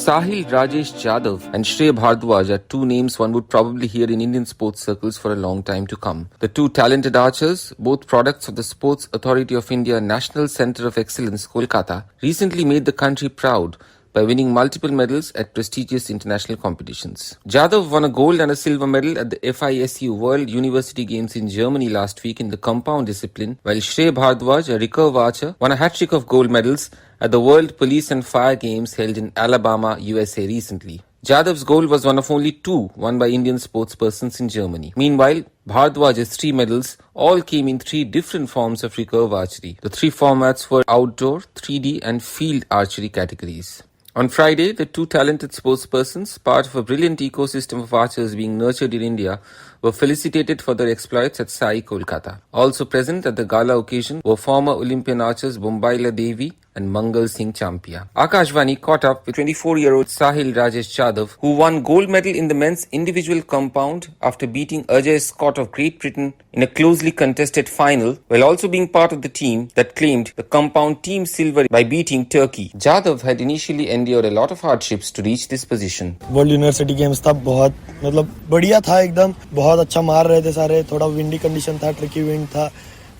Sahil Rajesh Jadhav and Shrey Bhardwaj are two names one would probably hear in Indian sports circles for a long time to come. The two talented archers, both products of the Sports Authority of India National Centre of Excellence, Kolkata, recently made the country proud by winning multiple medals at prestigious international competitions. Jadhav won a gold and a silver medal at the FISU World University Games in Germany last week in the compound discipline, while Shrey Bhardwaj, a recurve archer, won a hat-trick of gold medals at the World Police and Fire Games held in Alabama, USA recently. Jadhav's gold was one of only two won by Indian sportspersons in Germany. Meanwhile, Bhardwaj's three medals all came in three different forms of recurve archery. The three formats were outdoor, 3D and field archery categories. On Friday, the two talented sportspersons, part of a brilliant ecosystem of archers being nurtured in India, were felicitated for their exploits at Sai, Kolkata. Also present at the gala occasion were former Olympian archers Bombaila Devi and Mangal Singh Champia. Akashvani caught up with 24-year-old Sahil Rajesh Jadhav, who won gold medal in the men's individual compound after beating Ajay Scott of Great Britain in a closely contested final, while also being part of the team that claimed the compound team silver by beating Turkey. Jadhav had initially endured a lot of hardships to reach this position. World university games था, बहुत मतलब बढ़िया था, एकदम बहुत अच्छा मार रहे थे सारे. थोड़ा विंडी कंडीशन था, ट्रिकी विंड था,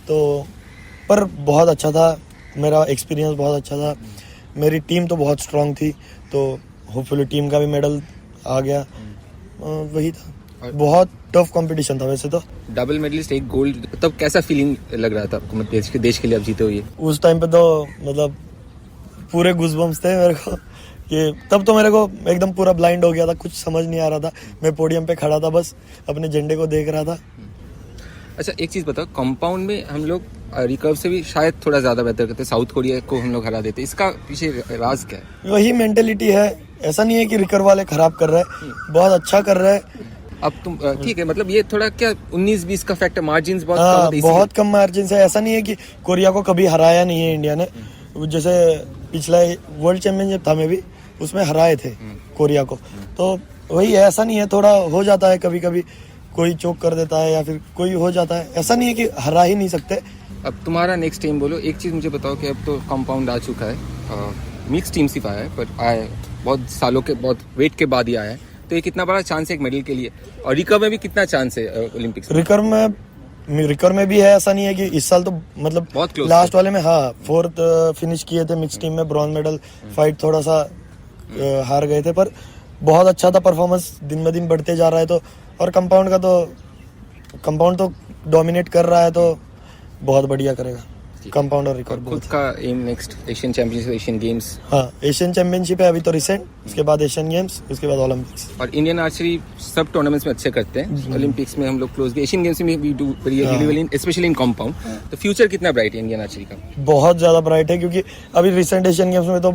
तो पर बहुत अच्छा था. मेरा एक्सपीरियंस बहुत अच्छा था. मेरी टीम तो बहुत स्ट्रांग थी, तो होपफुली टीम का भी मेडल आ गया. वही था, बहुत टफ कंपटीशन था. वैसे तो डबल मेडलिस्ट, एक गोल्ड, तब कैसा फीलिंग लग रहा था आपको? देश के लिए आप जीते हुए उस टाइम पे तो मतलब पूरे गूज़बम्स थे मेरे को कि तब तो मेरे को एकदम पूरा ब्लाइंड हो गया था, कुछ समझ नहीं आ रहा था. मैं पोडियम पे खड़ा था, बस अपने झंडे को देख रहा था. अच्छा, एक चीज बताओ, कंपाउंड में हम लोग रिकर्व से भी शायद थोड़ा ज्यादा बेहतर करते, साउथ कोरिया को हम लोग हरा देते, इसका पीछे राज क्या है? वही मेंटेलिटी है. ऐसा नहीं है कि रिकर्व वाले खराब कर रहे हैं, बहुत अच्छा कर रहे हैं. अब तुम ठीक है, मतलब ये थोड़ा क्या 19-20 का फैक्टर, मार्जिन बहुत कम होते हैं, बहुत कम मार्जिन है. ऐसा नहीं है कि कोरिया को कभी हराया नहीं है इंडिया ने. जैसे पिछला वर्ल्ड चैंपियनशिप था में भी उसमें हराए थे कोरिया को. तो वही है, ऐसा नहीं है, थोड़ा हो जाता है कभी कभी, कोई चोक कर देता है या फिर कोई हो जाता है. ऐसा नहीं है कि हरा ही नहीं सकते. अब तुम्हारा नेक्स्ट टाइम बोलो. एक चीज मुझे बताओ कि अब तो कंपाउंड आ चुका है, मिक्स टीम सिर्फ आया है, पर आया बहुत सालों के, बहुत वेट के बाद ही आया है, तो ये कितना बड़ा चांस है एक मेडल के लिए? और रिकर्व में भी कितना चांस है ओलंपिक्स? रिकर्व में भी है. ऐसा नहीं है कि इस साल तो मतलब बहुत लास्ट वाले में 4th फिनिश किए थे मिक्स टीम में, ब्रॉन्ज मेडल. फाइट थोड़ा सा हार गए थे, पर बहुत अच्छा था परफॉर्मेंस. दिन ब दिन बढ़ते जा रहा है. तो और कंपाउंड तो डोमिनेट कर रहा है, तो बहुत बढ़िया करेगा कंपाउंड और रिकर्व. खुद का aim next Asian championship, Asian games? Asian championship है अभी तो रिसेंट, उसके बाद एशियन गेम्स, उसके बाद ओलंपिक्स. और इंडियन आर्चरी सब टूर्नामेंट्स में अच्छे करते हैं. ओलंपिक्स में हम लोग क्लोज गए, एशियन गेम्स में भी do very well, specially in compound. तो फ्यूचर कितना ब्राइट है इंडियन आर्चरी का? बहुत ज्यादा ब्राइट है, क्योंकि अभी रिसेंट एशियन गेम्स में तो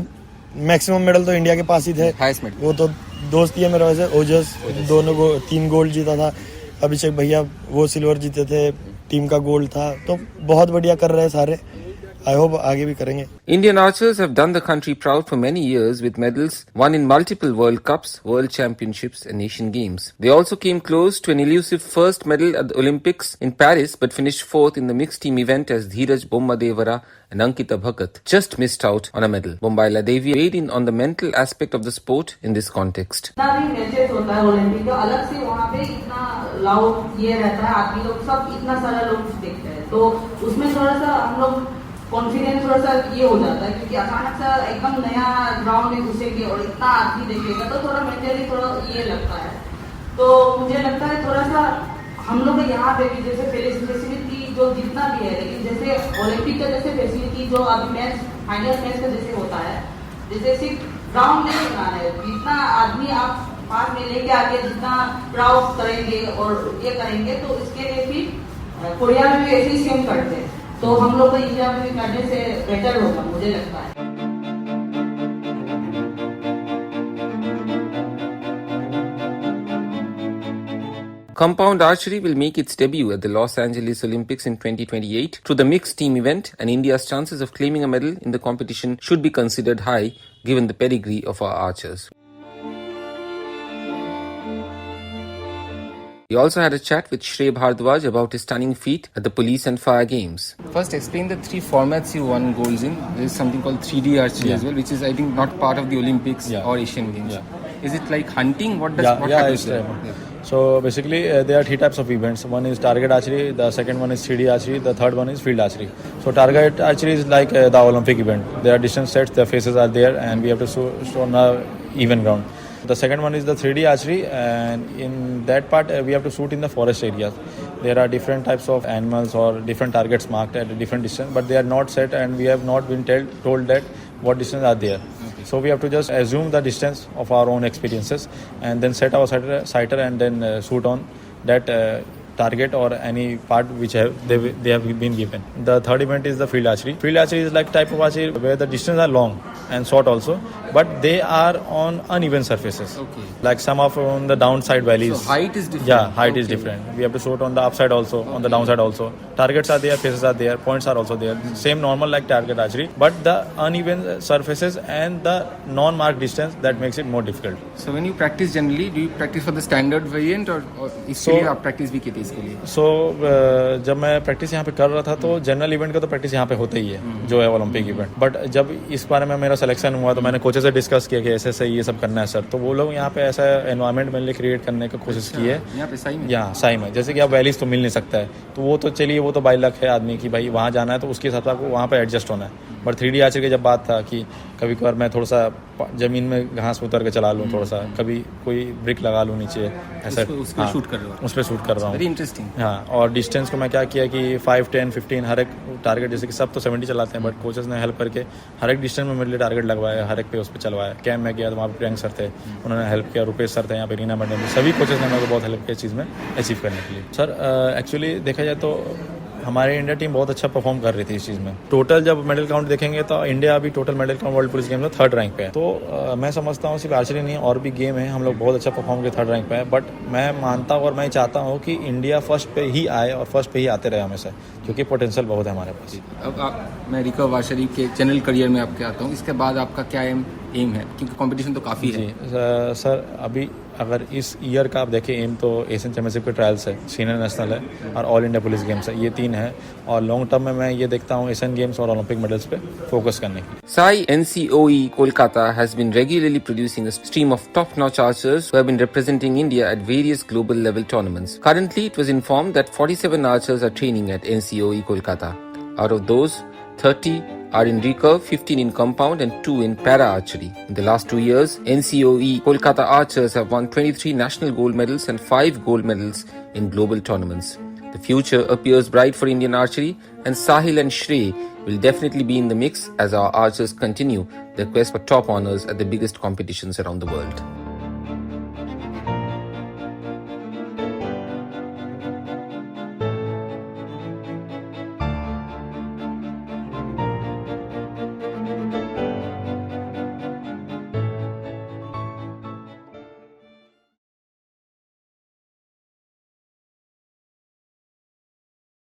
मैक्सिमम मेडल तो इंडिया के पास ही थे. हाईएस्ट मेडल वो तो दोस्त ही है मेरा. वैसे ओजस 3 गोल्ड जीता था. अभिषेक भैया वो सिल्वर जीते थे, टीम का गोल्ड था. तो बहुत बढ़िया कर रहे हैं सारे. I hope आगे भी करेंगे. Indian archers have done the country proud for many years with medals won in multiple World Cups, World Championships and Asian Games. They also came close to an elusive first medal at the Olympics in Paris but finished 4th in the mixed team event as Dheeraj Bommadevara and Ankita Bhagat just missed out on a medal. Bombaila Devi weighed in on the mental aspect of the sport in this context. जितना भी matches होता है Olympic का, अलग से वहाँ पे इतना लाउड ये रहता है, आदमी लोग सब इतना सारा लोग देखते हैं, तो उसमें थोड़ा सा हम लोग कॉन्फिडेंस थोड़ा सा ये हो जाता है, क्योंकि अचानक से एकदम नया ग्राउंड में घुसेंगे और इतना आदमी देखेगा, तो थोड़ा मेंटली थोड़ा ये लगता है. तो मुझे लगता है थोड़ा सा हम लोग यहाँ पे भी जैसे फैसिलिटी जो जितना भी है, लेकिन जैसे ओलंपिक का जैसे फैसिलिटी जो अभी मैच फाइनल मैच का जैसे होता है, जैसे सिर्फ ग्राउंड नहीं बनाना है, जितना आदमी आप पास में लेके आके जितना क्राउड करेंगे और ये करेंगे, तो इसके लिए फिर कोरिया में भी ऐसे ही सेम करते हैं, तो हम लोग को इंडिया में करने से बेटर होगा मुझे लगता है. Compound archery will make its debut at the Los Angeles Olympics in 2028 through the mixed team event, and India's chances of claiming a medal in the competition should be considered high given the pedigree of our archers. We also had a chat with Shrey Bhardwaj about his stunning feat at the Police and Fire Games. First, explain the three formats you won golds in. There is something called 3D archery as well, which is, I think, not part of the Olympics or Asian Games. Is it like hunting? What happens there? So basically, there are three types of events. One is target archery, the second one is 3D archery, the third one is field archery. So target archery is like the Olympic event. There are distance sets, the faces are there, and we have to shoot on a even ground. The second one is the 3D archery, and in that part we have to shoot in the forest areas. There are different types of animals or different targets marked at a different distance, but they are not set, and we have not been told that what distance are there. So we have to just assume the distance of our own experiences and then set our sighter and then shoot on that target or any part which they have been given. The third event is the field archery. Field archery is like type of archery where the distance are long and short also, but they are on uneven surfaces. Okay. Like some of on the downside valleys. So height is different. Yeah, height is different. We have to shoot on the upside also, on the downside also. Targets are there, faces are there, points are also there. Same normal like target archery, but the uneven surfaces and the non-marked distance that makes it more difficult. So when you practice generally, do you practice for the standard variant or इसके लिए आप practice भी की थी इसके लिए? So जब मैं प्रैक्टिस यहाँ पे कर रहा था तो जनरल इवेंट का तो प्रैक्टिस यहाँ पे होता ही है जो है ओलंपिक इवेंट. बट जब इस बारे में मेरा सिलेक्शन हुआ तो मैंने कोचेस से डिस्कस किया कि ऐसे ये सब करना है सर. तो वो लोग यहाँ पे ऐसा एनवायरनमेंट मेरे लिए क्रिएट करने की कोशिश की है. यहाँ पे सही में? यहाँ सही में. जैसे कि आप वैलीज तो मिल नहीं सकता है तो वो तो चलिए वो तो बाई लक है आदमी की भाई वहाँ जाना है तो उसके हिसाब से आपको वहाँ पे एडजस्ट होना है. बट 3D आर्चरी की जब बात था कि कभी कभार मैं थोड़ा सा जमीन में घास उतर के चला लूँ, थोड़ा सा कभी कोई ब्रिक लगा लूँ नीचे ऐसा. उस पर शूट कर रहा हूँ. उस पर शूट कर रहा हूँ. Very interesting. हाँ, और डिस्टेंस को मैं क्या किया कि 5, 10, 15 हर एक टारगेट, जैसे कि सब तो 70 चलाते हैं बट कोचेस ने हेल्प करके हर एक डिस्टेंस में मेरे लिए टारगेट लगवाया, हर एक पे उस पर चलवाया. कैम्प में गया तो वहाँ पे प्रियंक सर थे, उन्होंने हेल्प किया. रुपेश सर थे यहाँ पे, रीना मैडम, सभी कोचेस ने मेरे को बहुत हेल्प किया इस चीज़ में अचीव करने के लिए. सर एक्चुअली देखा जाए तो हमारी इंडिया टीम बहुत अच्छा परफॉर्म कर रही थी इस चीज़ में. टोटल जब मेडल काउंट देखेंगे तो इंडिया अभी total medal count world police game में 3rd रैंक पे है. तो मैं समझता हूँ सिर्फ आर्चरी नहीं और भी गेम है, हम लोग बहुत अच्छा परफॉर्म किए 3rd रैंक पे है. बट मैं मानता हूँ और मैं चाहता हूँ कि इंडिया फर्स्ट पे ही आए और फर्स्ट पे ही आते रहे हमेशा, क्योंकि पोटेंशियल बहुत है हमारे पास. अब मैं रिकर्व आर्चरी के जनरल करियर में आपके आता हूँ. इसके बाद आपका क्या एम है, क्योंकि कंपटीशन तो काफ़ी है. सर अभी अगर इस ईयर का आप देखें एम तो एशियन चैम्पियनशिप के ट्रायल्स है, सीनियर नेशनल है और ऑल इंडिया पुलिस गेम्स है, ये 3 है. और लॉन्ग टर्म में मैं ये देखता हूँ एशियन गेम्स और ओलंपिक मेडल्स पे फोकस करने की. Sai NCOE Kolkata has been regularly producing a stream of top-notch archers who have been representing India at various global level tournaments. Currently, it was informed that 47 archers are training at NCOE Kolkata. Out of those, 30 are in recurve, 15 in compound and 2 in para-archery. In the last 2 years, NCOE Kolkata archers have won 23 national gold medals and 5 gold medals in global tournaments. The future appears bright for Indian archery, and Sahil and Shrey will definitely be in the mix as our archers continue their quest for top honors at the biggest competitions around the world.